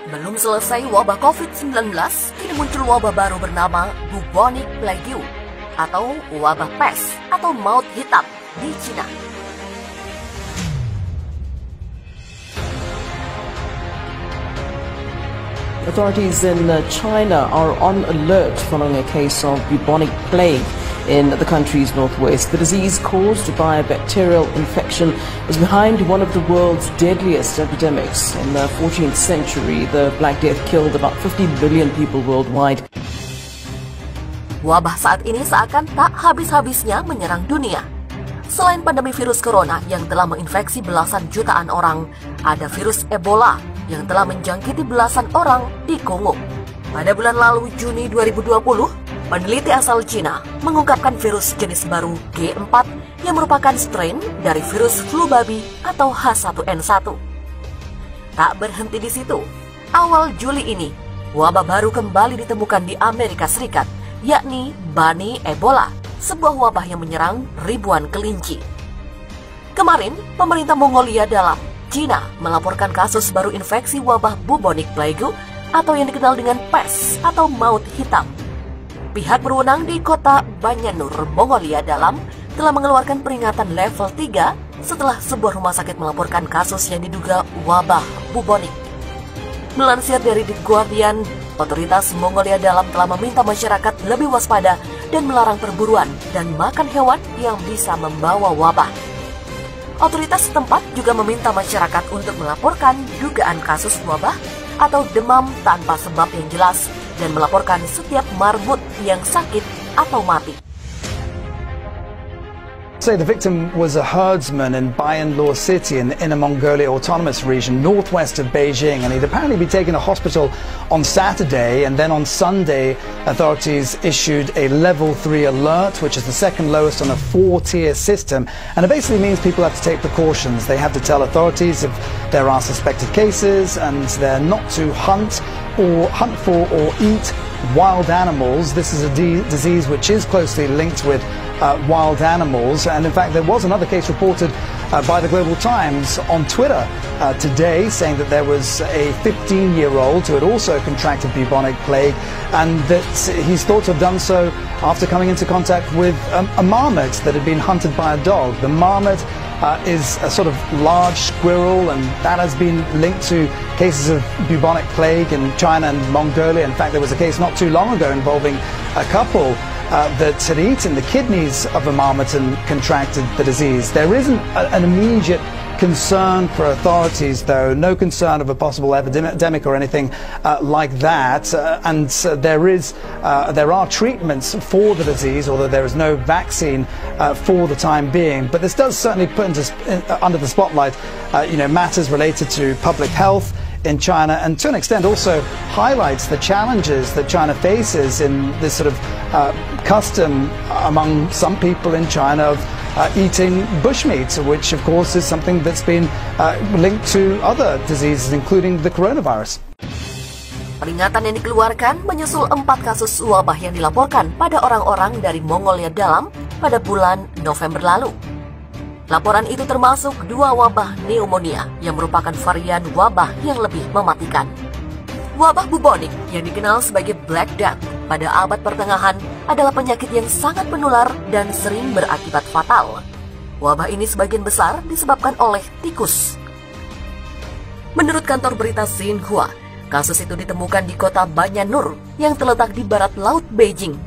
Belum selesai wabah COVID-19, kini muncul wabah baru bernama bubonic plague atau wabah pes atau maut hitam di Cina. Authorities in China are on alert following a case of bubonic plague in the country's northwest. The disease caused by a bacterial infection was behind one of the world's deadliest epidemics. In the 14th century, the Black Death killed about 50 million people worldwide. Wabah saat ini seakan tak habis-habisnya menyerang dunia. Selain pandemi virus corona yang telah menginfeksi belasan jutaan orang, ada virus Ebola yang telah menjangkiti belasan orang di Kongo. Pada bulan lalu, Juni 2020, peneliti asal Cina mengungkapkan virus jenis baru G4 yang merupakan strain dari virus flu babi atau H1N1. Tak berhenti di situ, awal Juli ini, wabah baru kembali ditemukan di Amerika Serikat, yakni Bunny Ebola, sebuah wabah yang menyerang ribuan kelinci. Kemarin, pemerintah Mongolia dalam Cina melaporkan kasus baru infeksi wabah bubonic plague atau yang dikenal dengan pes atau maut hitam. Pihak berwenang di kota Banyanur, Mongolia dalam telah mengeluarkan peringatan level 3 setelah sebuah rumah sakit melaporkan kasus yang diduga wabah bubonic. Melansir dari The Guardian, otoritas Mongolia dalam telah meminta masyarakat lebih waspada dan melarang perburuan dan makan hewan yang bisa membawa wabah. Otoritas setempat juga meminta masyarakat untuk melaporkan dugaan kasus wabah atau demam tanpa sebab yang jelas dan melaporkan setiap marmut yang sakit atau mati. Say the victim was a herdsman in Bayanlor city in the Inner Mongolia Autonomous Region, northwest of Beijing, and he'd apparently been taken to hospital on Saturday, and then on Sunday, authorities issued a level 3 alert, which is the second lowest on a 4-tier system, and it basically means people have to take precautions. They have to tell authorities if there are suspected cases, and they're not to hunt for or eat wild animals. This is a disease which is closely linked with wild animals, and in fact there was another case reported by the Global Times on Twitter today, saying that there was a 15-year-old who had also contracted bubonic plague, and that he's thought to have done so after coming into contact with a marmot that had been hunted by a dog. The marmot is a sort of large squirrel, and that has been linked to cases of bubonic plague in China and Mongolia. In fact, there was a case not too long ago involving a couple that had eaten the kidneys of a marmot and contracted the disease. There isn't an immediate concern for authorities, though, no concern of a possible epidemic or anything like that, and there are treatments for the disease, although there is no vaccine for the time being. But this does certainly put under the spotlight matters related to public health in China, and to an extent also highlights the challenges that China faces in this sort of custom among some people in China of eating bushmeat, which of course is something that's been linked to other diseases, including the coronavirus. Peringatan yang dikeluarkan menyusul 4 kasus wabah yang dilaporkan pada orang-orang dari Mongolia dalam pada bulan November lalu. Laporan itu termasuk 2 wabah pneumonia yang merupakan varian wabah yang lebih mematikan. Wabah bubonic yang dikenal sebagai Black Death pada abad pertengahan adalah penyakit yang sangat menular dan sering berakibat fatal. Wabah ini sebagian besar disebabkan oleh tikus. Menurut kantor berita Xinhua, kasus itu ditemukan di kota Banyanur yang terletak di barat laut Beijing.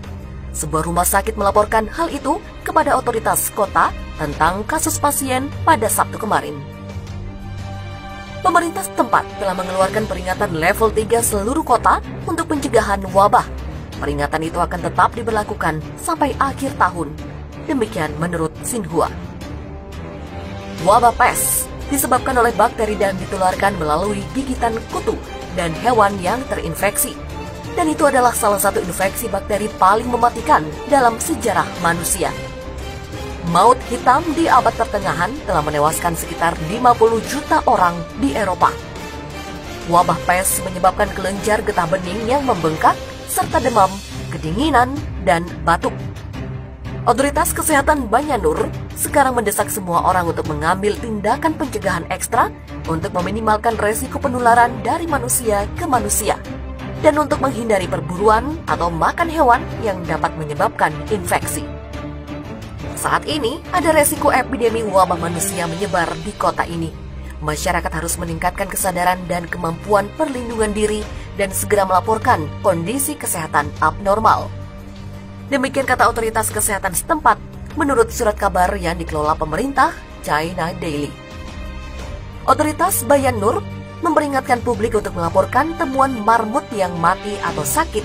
Sebuah rumah sakit melaporkan hal itu kepada otoritas kota tentang kasus pasien pada Sabtu kemarin. Pemerintah setempat telah mengeluarkan peringatan level 3 seluruh kota untuk pencegahan wabah. Peringatan itu akan tetap diberlakukan sampai akhir tahun. Demikian menurut Xinhua. Wabah pes disebabkan oleh bakteri dan ditularkan melalui gigitan kutu dan hewan yang terinfeksi. Dan itu adalah salah satu infeksi bakteri paling mematikan dalam sejarah manusia. Maut hitam di abad pertengahan telah menewaskan sekitar 50 juta orang di Eropa. Wabah pes menyebabkan kelenjar getah bening yang membengkak, serta demam, kedinginan, dan batuk. Otoritas Kesehatan Banyanur sekarang mendesak semua orang untuk mengambil tindakan pencegahan ekstra untuk meminimalkan resiko penularan dari manusia ke manusia dan untuk menghindari perburuan atau makan hewan yang dapat menyebabkan infeksi. Saat ini, ada resiko epidemi wabah manusia menyebar di kota ini. Masyarakat harus meningkatkan kesadaran dan kemampuan perlindungan diri dan segera melaporkan kondisi kesehatan abnormal. Demikian kata otoritas kesehatan setempat menurut surat kabar yang dikelola pemerintah China Daily. Otoritas Bayan Nur memperingatkan publik untuk melaporkan temuan marmut yang mati atau sakit,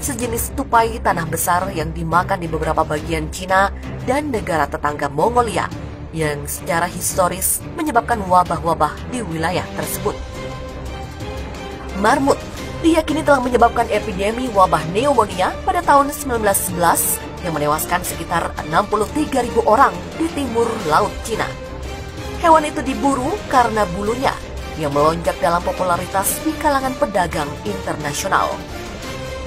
sejenis tupai tanah besar yang dimakan di beberapa bagian Cina dan negara tetangga Mongolia, yang secara historis menyebabkan wabah-wabah di wilayah tersebut. Marmut diyakini telah menyebabkan epidemi wabah pneumonia pada tahun 1911 yang menewaskan sekitar 63.000 orang di timur laut Cina. Hewan itu diburu karena bulunya yang melonjak dalam popularitas di kalangan pedagang internasional.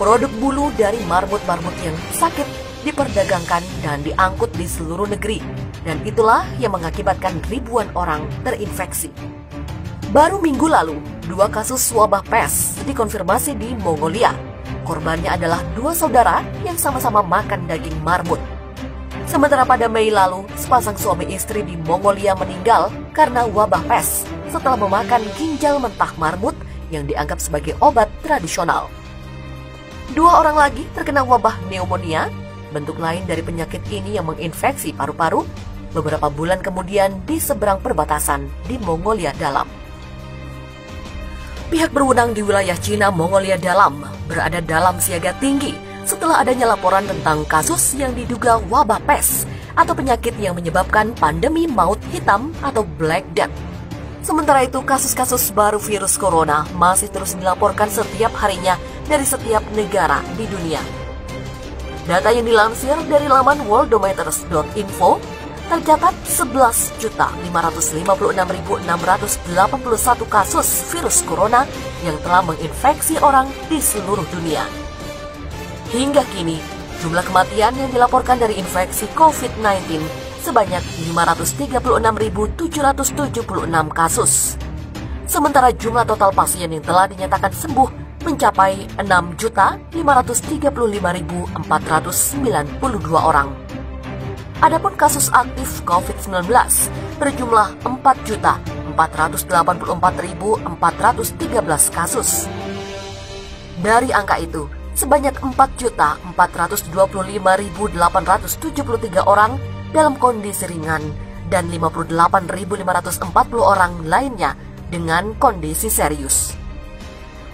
Produk bulu dari marmut-marmut yang sakit diperdagangkan dan diangkut di seluruh negeri, dan itulah yang mengakibatkan ribuan orang terinfeksi. Baru minggu lalu, 2 kasus wabah pes dikonfirmasi di Mongolia. Korbannya adalah 2 saudara yang sama-sama makan daging marmut. Sementara pada Mei lalu, sepasang suami istri di Mongolia meninggal karena wabah pes setelah memakan ginjal mentah marmut yang dianggap sebagai obat tradisional. 2 orang lagi terkena wabah pneumonia, bentuk lain dari penyakit ini yang menginfeksi paru-paru, beberapa bulan kemudian di seberang perbatasan di Mongolia Dalam. Pihak berwenang di wilayah Cina Mongolia Dalam berada dalam siaga tinggi setelah adanya laporan tentang kasus yang diduga wabah pes atau penyakit yang menyebabkan pandemi maut hitam atau Black Death. Sementara itu, kasus-kasus baru virus corona masih terus dilaporkan setiap harinya dari setiap negara di dunia. Data yang dilansir dari laman worldometers.info tercatat 11.556.681 kasus virus corona yang telah menginfeksi orang di seluruh dunia. Hingga kini, jumlah kematian yang dilaporkan dari infeksi COVID-19 sebanyak 536.776 kasus. Sementara jumlah total pasien yang telah dinyatakan sembuh mencapai 6.055.492 orang. Adapun kasus aktif COVID-19 berjumlah 4.484.413 kasus. Dari angka itu, sebanyak 4.425.873 orang dalam kondisi ringan dan 58.540 orang lainnya dengan kondisi serius.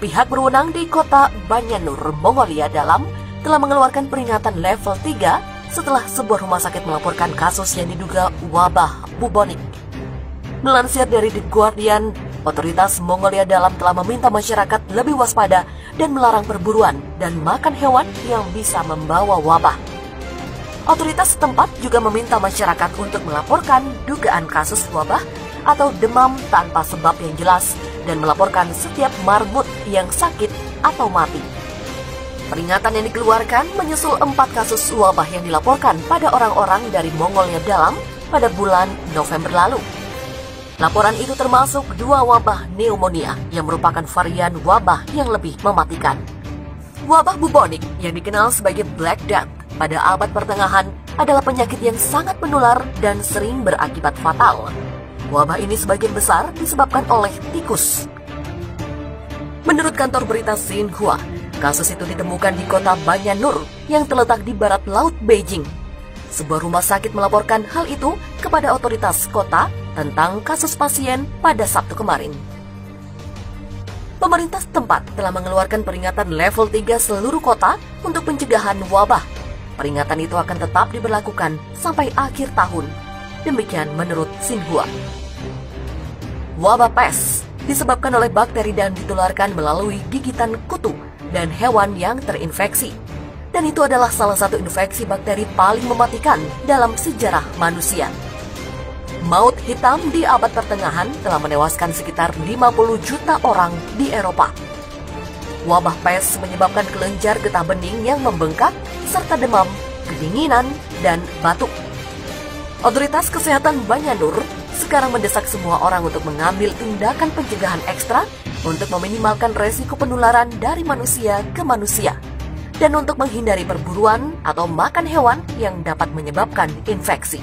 Pihak berwenang di kota Bayan Nur, Mongolia Dalam telah mengeluarkan peringatan level 3 setelah sebuah rumah sakit melaporkan kasus yang diduga wabah bubonik. Melansir dari The Guardian, otoritas Mongolia Dalam telah meminta masyarakat lebih waspada dan melarang perburuan dan makan hewan yang bisa membawa wabah. Otoritas setempat juga meminta masyarakat untuk melaporkan dugaan kasus wabah atau demam tanpa sebab yang jelas dan melaporkan setiap marmut yang sakit atau mati. Peringatan yang dikeluarkan menyusul 4 kasus wabah yang dilaporkan pada orang-orang dari Mongolia Dalam pada bulan November lalu. Laporan itu termasuk 2 wabah pneumonia yang merupakan varian wabah yang lebih mematikan. Wabah bubonik yang dikenal sebagai Black Death pada abad pertengahan adalah penyakit yang sangat menular dan sering berakibat fatal. Wabah ini sebagian besar disebabkan oleh tikus. Menurut kantor berita Xinhua, kasus itu ditemukan di kota Bayan Nur yang terletak di barat laut Beijing. Sebuah rumah sakit melaporkan hal itu kepada otoritas kota tentang kasus pasien pada Sabtu kemarin. Pemerintah setempat telah mengeluarkan peringatan level 3 seluruh kota untuk pencegahan wabah. Peringatan itu akan tetap diberlakukan sampai akhir tahun. Demikian menurut Xinhua. Wabah pes disebabkan oleh bakteri dan ditularkan melalui gigitan kutu dan hewan yang terinfeksi. Dan itu adalah salah satu infeksi bakteri paling mematikan dalam sejarah manusia. Maut hitam di abad pertengahan telah menewaskan sekitar 50 juta orang di Eropa. Wabah pes menyebabkan kelenjar getah bening yang membengkak, serta demam, kedinginan, dan batuk. Otoritas Kesehatan Banyanur sekarang mendesak semua orang untuk mengambil tindakan pencegahan ekstra untuk meminimalkan resiko penularan dari manusia ke manusia dan untuk menghindari perburuan atau makan hewan yang dapat menyebabkan infeksi.